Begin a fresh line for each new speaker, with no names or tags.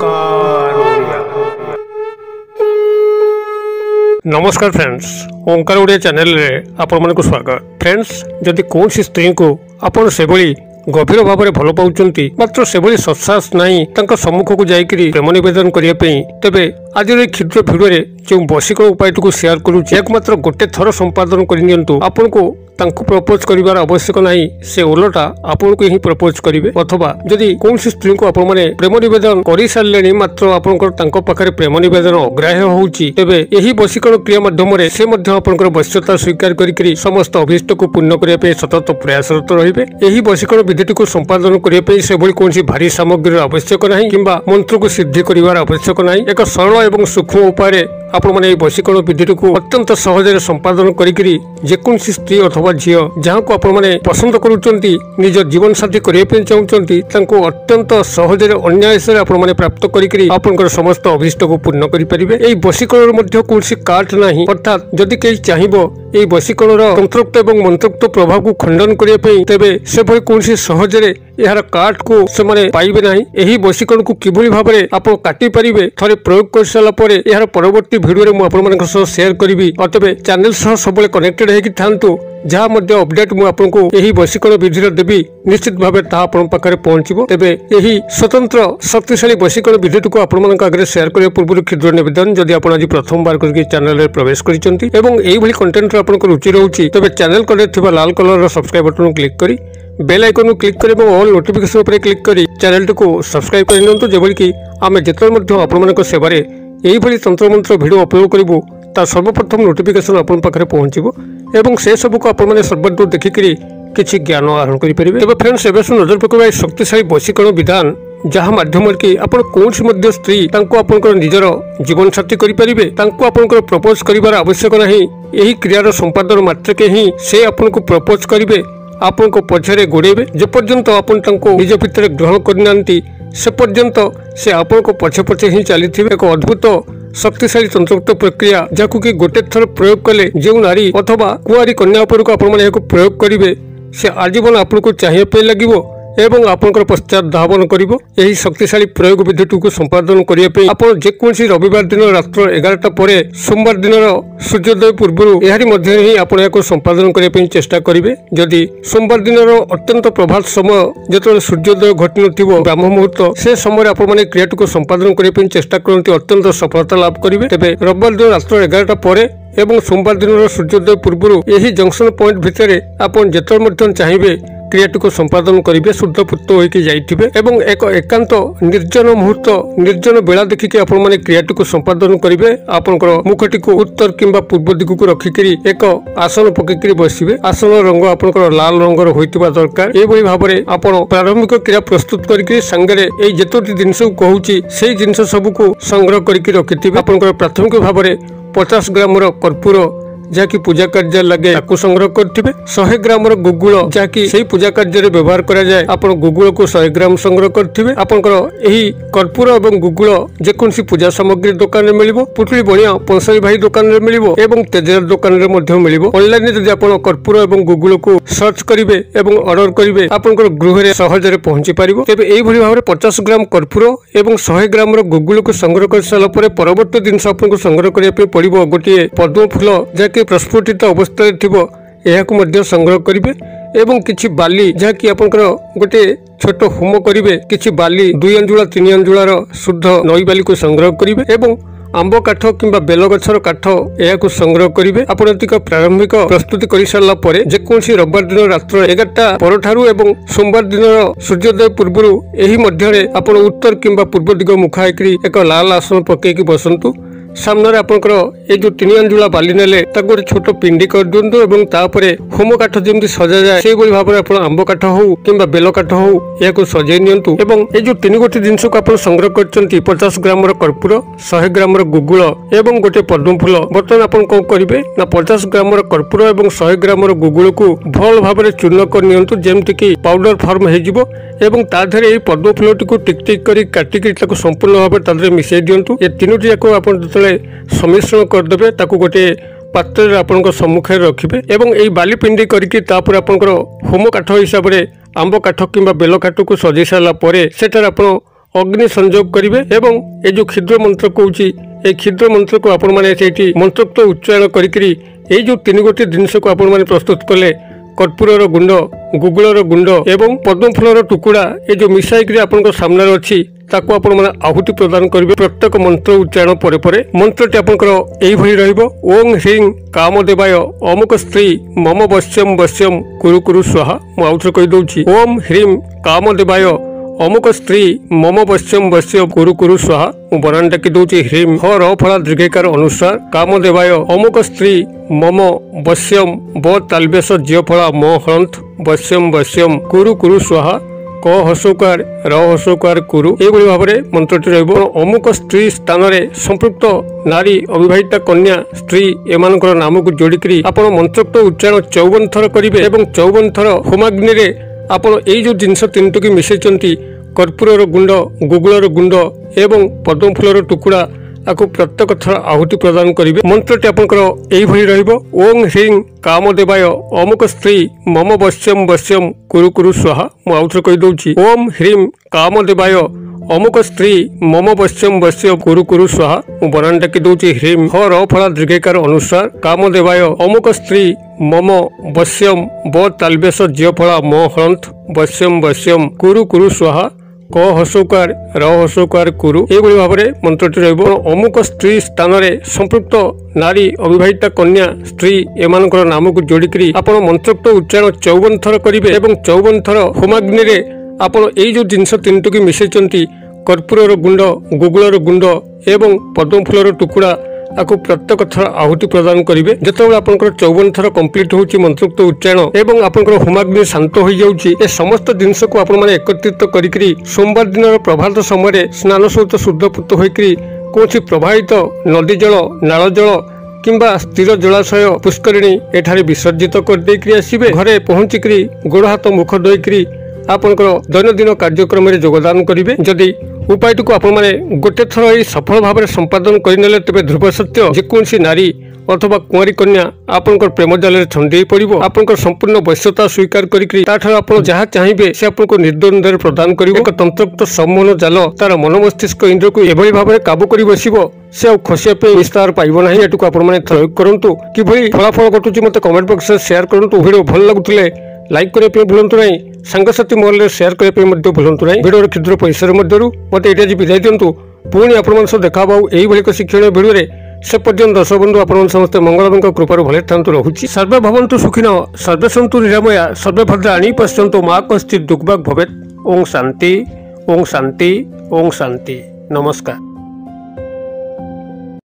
ओंकार ओडिया। नमस्कार फ्रेंड्स, ओंकार ओडिया चैनल रे आपण मानक स्वागत। फ्रेंड्स, जदि कौन सी स्त्री को आपण से गभीर भाव में भल पाउचंती मात्र से सत्साहस नहीं तांका सम्मुख को जाइकरी प्रेम निवेदन करिया पई, तेबे आज क्षुद्र भिडियो रे जो बसिक उपाय को शेयर करूँ एक मात्र गोटे थर संपादन करनियंतु। आपन को तांको प्रपोज करिवार आवश्यक नहीं, से ओलटा आपन को ही प्रपोज करिवे। अथवा जदि कौन सी स्त्री को आपण माने प्रेम निवेदन करि सारलेनी मात्र आपनकर तांको पाखरे प्रेम निवेदन अग्राह्य होउची, तेबे एही बसिकरण क्रिया माध्यम रे से मध्य आपनकर वश्यता स्वीकार करिकरी समस्त अभिष्ट को पूर्ण करिया पे सतत प्रयासरत रहिबे। एही बसिकरण विधिटी को संपादन करिया पे से भली कोनसी भारी सामग्री आवश्यक नहीं किंबा मंत्र को सिद्धि करिवार आवश्यक नहीं। एक सरल एवं सूक्ष्म उपाय आपण माने बसिकरण विधिटी को अत्यंत सहज संपादन करिकरी जेकोसी स्त्री अथवा झील जहाँ को आपण माने पसंद करूचंती निज जीवन साथी करिया पे चाहूचंती तांको अत्यंत सहज अन्यायस आपण माने प्राप्त करिकरी आपनकर समस्त अभिष्ट को पूर्ण करि परिबे। एई बसिकरण मध्ये कोनसी काट नाही, अर्थात जदि केही चाहिबो एई बसिकरणर तंत्रोक्त एवं मंत्रोक्त प्रभाव को खंडन करिया पे, तेबे से भली कोनसी सहज रे यार काट को से माने पाइबे नाही। एही बसिकरण को किभली भाबरे आपण काटि परिबे थरे प्रयोग कर साला परे यार परवर्ती वीडियो रे मु आपण मानक सह शेयर करिवि। अतबे चैनल सह सबले कनेक्टेड हेकि थांतु, जहाँ मध्य अपडेट मु आपनको एही बसिकरण विधि देवी निश्चित भावे ता आपण पाखरे पहुंचबो। तेबे एही स्वतंत्र शक्तिशाली बसिकरण विधि को आपण मानक आगे शेयर करिया पूर्व क्षुद्र निवेदन, जदि आपण आज प्रथम बार करके चैनल रे प्रवेश करिसंती एवं एही भली कंटेंट आपनको रुचि रहउची, तबे चैनल करे थिबा लाल कलर रो सब्सक्राइब बटन क्लिक करी बेल आइकन क्लिक करी और ऑल नोटिफिकेशन पर क्लिक करी चैनल को सब्सक्राइब कर नियंतु, जेबल कि आमे जेतल मध्य आपण मानक सेवारे एही भली तंत्र मंत्र वीडियो अपलोड करिवो ता सर्वप्रथम नोटिफिकेशन आपण पाखरे पहुंचबो एवं से सब को आपण माने सर्वदूर देखिकरी किछि ज्ञान आहरण करि परिबे। तबे फ्रेंड्स, एबे नजर पकाइबा शक्तिशाली बसिकरण विधान जहाँ माध्यम कि आपण कोनसी मध्य स्त्री तांको आपनकर निजर जीवन साथी करि परिबे, तांको आपनकर प्रपोज करिवार आवश्यक नाही। एही क्रियार संपादन मात्र के ही से आपनको प्रपोज करिवे, आपण को पछरे गोड़ेबे। जे पर्यंत आपण तांको निज भितर ग्रहण करनांती से पर्यंत से आपण को पछे पछे ही चलीथिबे। एक अद्भुत शक्तिशाली तंत्रोक्त प्रक्रिया जाकु कि गोटे थर प्रयोग कले जो नारी अथवा कुआरी कन्या उपर को आपण माने प्रयोग करिवे से आजीवन आपण को चाहिए पे लागिवो एवं आपनकर पश्चात धावन करिवो। एही शक्तिशाली प्रयोग विधिटु को संपादन करिया पे आपण जेकोसी रविवार दिन रात्र 11टा परे सोमवार दिन सूर्योदय पूर्व एहारी मध्य ही आपण याको संपादन करिया पे चेष्टा करिवे। जदि सोमवार दिन अत्यंत प्रभात समय जेतले सूर्योदय घटि नथिबो ब्रह्म मुहूर्त, से समय आपण माने क्रियाटु को संपादन करिया पे चेष्टा करंती अत्यंत सफलता लाभ करिवे। तेबे रविवार दिन रात्र 11टा परे एवं सोमवार दिन सूर्योदय पूर्व यही जंक्शन पॉइंट भितर आपण जेतले मध्य चाहिए क्रियाटी को संपादन करेंगे शुद्ध पुत होकर जाइथिबे एवं एक एकांत निर्जन मुहूर्त निर्जन बेला देखिके आपण माने क्रियाटी को संपादन करेंगे। आपनकर मुखटी को उत्तर किंबा पूर्व दिग को रखिकरी एक आसन पकेकरी बसिबे। आसन रंग आपनकर लाल रंगर होइतिबा दरकार। एभली भाबरे आपण प्रारंभिक क्रिया प्रस्तुत करिकरी संगरे एई जेतोटी जिंस कहूची सेही जिंस सब को संग्रह करिकरी रखिथिबे। आपनकर प्राथमिक भाबरे 50 ग्राम कर्पूर जहाँकि पूजा कार्य लगे ताकू संग्रह करथिबे। 100 ग्राम गुगुल जहाँकि सेही पूजा कार्य व्यवहार करा जाए, आपण गुगुल को 100 ग्राम संग्रह करथिबे। आपनकर एही कर्पूर एवं गुगुल जेकोसी पूजा सामग्री दुकान रे मिलिबो, पुटली बणिया पंसारी भाई दुकान रे मिलिबो एवं तेजर दुकान रे मध्ये मिलिबो। ऑनलाइन रे जदि आपण कर्पूर एवं गुगुल को सर्च करिवे एवं ऑर्डर करिवे आपनकर गृह रे सहज रे पहुंची पारिबो। तेबे एही भली भाबरे 50 ग्राम कर्पूर एवं 100 ग्राम गुगुल को संग्रह कर साला परे परवर्ती दिन आपनको संग्रह करिया पे पड़िबो गोटे पद्म फूल जहाँकि प्रस्फुटित अवस्था थिबो एहाकु मध्य संग्रह करिवे एवं किछि बाली जहाँकि आपनकर गोटे छोट होम करिवे। किछि बाली 2 अंजुला 3 अंजुलार शुद्ध नई बाली को संग्रह करिवे एवं आंब काठ किंबा बेल गछर काठ एहाकु संग्रह करिवे। आपणतिक प्रारंभिक प्रस्तुति करि सारला परे जेकोसी रविवार दिन रात्र 11टा परठारु एवं सोमवार दिन सूर्योदय पूर्वरु एही मध्यरे आपण उत्तर किंबा पूर्व दिग मुखा एकरी एक लाल आसन पकेकी बसंतु। सामने आपनकर ए जो 3 अंजुला बाली नेले ताको गोटे छोट पिंडी कर दियंतु एवं तापरे होम काठ जेमति सजा जाय सेही भली भाबरे आपण आंब काठ हो किंबा बेल काठ हो याको सजाई नियंतु एवं ए जो 3 गोटे जिंस को आपण संग्रह करचंती 50 ग्राम कर्पूर 100 ग्राम गुगुल एवं गोटे पद्म फूल। बर्तमान आपण कोन करिवे ना 50 ग्राम कर्पूर एवं 100 ग्राम गुगुल को भल भाबरे चूर्ण कर नियंतु जेमति कि पाउडर फॉर्म हे जिवो एवं ता धरे ए पद्म फूलटी को टिक टिक करी काटी के ताको संपूर्ण भाबरे ता धरे मिसै दियंतु। ए तीनोटी जाको आपण सम्मिश्रण करदेबे ताकू गोटे पात्र आपन सम्मुख रखिए एवं यही बाली पिंडी करके होम काठ हिसाब से आंब काठ कि बेल काठ को सजै सारा सेठार आप अग्नि संयोग करेंगे एवं ये जो क्षुद्र मंत्र कहूँ ये क्षुद्र मंत्र को आपण मैंने मंत्रोक्त उच्चारण करी जो 3 गोटी जिनस को आपण मैंने प्रस्तुत कले कर्पूर गुंड गुगुलर गुंड एवं पद्म फूलर टुकुड़ा ये जो मिसाई आपण सामने अच्छी ताको आपण माने आहुति प्रदान करिवे। प्रत्येक मंत्र उच्चारण परे परे मंत्रटी आपनकर एई भली रहइबो ओम ह्रीं कामदेवाय अमुक स्त्री मम वश्यम वश्यम कुरु कुरु स्वाहा। मु आउथरे कहि दउची ओम ह्रीं कामदेवाय अमुक स्त्री मम वश्यम वश्यम कुरु कुरु स्वाहा। मु बरान डाकी दउची ह्रीं ह र फला दीर्घकार अनुसार कामदेवाय अमुक स्त्री मम वश्यम ब तालबेस जिय फला म हंत वश्यम वश्यम कुरु कुरु स्वाहा क हसोकार र हसोकार कुरु एभली भाव में मंत्रटी रहिबो। अमुक स्त्री स्थान में संपृक्त नारी अविवाहिता कन्या स्त्री एमानकर नाम को जोड़िकी आपण मंत्रोक्त उच्चारण 54 थर करेंगे और 54 थर होमाग्नि रे आपण एई जो जिनस 3टी मिसेचंती कर्पूर गुंड गुगुलर गुंड एवं पद्म फूलर टुकुड़ा आपको प्रत्येक थर आहुति प्रदान करेंगे। मंत्रटी आपनकर एई भली रहइबो ओम ह्रीं कामदेवाय अमुक स्त्री मम वश्यम वश्यम कुरु कुरु स्वाहा। मु आउथरे कहि दउची ओम ह्रीं कामदेवाय अमुक स्त्री मम वश्यम वश्यम कुरु कुरु स्वाहा। मु बरान डाकी दउची ह्रीं ह र फला दीर्घकार अनुसार कामदेवाय अमुक स्त्री मम वश्यम ब तालबेस जिय फला म हंत वश्यम वश्यम कुरु कुरु स्वाहा क हसोकार र हसोकार कुरु एभली भाव में मंत्रटी रहिबो। अमुक स्त्री स्थान में संपृक्त नारी अविवाहिता कन्या स्त्री एमानकर नाम को जोड़िकी आपण मंत्रोक्त उच्चारण 54 थर करेंगे और 54 थर होमाग्नि रे आपण एई जो जिनस 3टी मिसेचंती कर्पूर गुंड गुगुलर गुंड एवं पद्म फूलर टुकुड़ा आपको प्रत्येक थर आहुति प्रदान करेंगे। जितेबाला आपंकर 54 थर कंप्लीट होची मंत्रोक्त उच्चारण एवं आपंकर होमाग्नि शांत हो जाउची ए समस्त जिनस को आपण माने एकत्रित करिकरी सोमवार दिन प्रभात समय स्नान सहित शुद्धपूत होइकरी कोछि प्रवाहित नदी जल नाल जल किंबा स्थिर जलाशय पुष्करिणी एठारे विसर्जित कर देकरी आसीबे। घरे पहुंचिकरी गोड़ हाथ मुख धोइकरी आपनकर दैनंदिन कार्यक्रम में योगदान करेंगे। जदि उपायटी को आपण माने गोटे थर ही सफल भाव में संपादन करने तेज ध्रुव सत्य जेकोसी नारी अथवा कुआरी कन्या आपनकर प्रेम जाल छंदी पड़ो आपनकर संपूर्ण वैश्यता स्वीकार करी आप जहाँ चाहिए से आपको निर्द्वंद्व प्रदान कर तंत्रोक्त सम्मोहन जाल तार मन मस्तिष्क इंद्र को एभली भाव में काबू कर बसिबो से आ खसिया विस्तार पाइब ना। एटू आपण मैंने प्रयोग करूँ कि फलाफल घटुची मत कमेंट बॉक्स में शेयर करूँ। वीडियो भल लगुले लाइक करने भूलु ना सांगसाथी महल शेयर करने भूलु ना। वीडियो क्षुद्र पैसा मत ये विदाय दिंतु पुणी आपण देखा यही एक शिक्षण भिडियो से पर्यंत दर्शक बंधु आपण समस्त मंगलमय कृपार भले था रहुछि। सर्वे भवन्तु सुखिनः सर्वे सन्तु निरामया सर्वे भद्राणि पश्यन्तु मा कश्चित् दुःखभाग् भवेत्। ओम शांति ओम शांति ओम शांति। नमस्कार।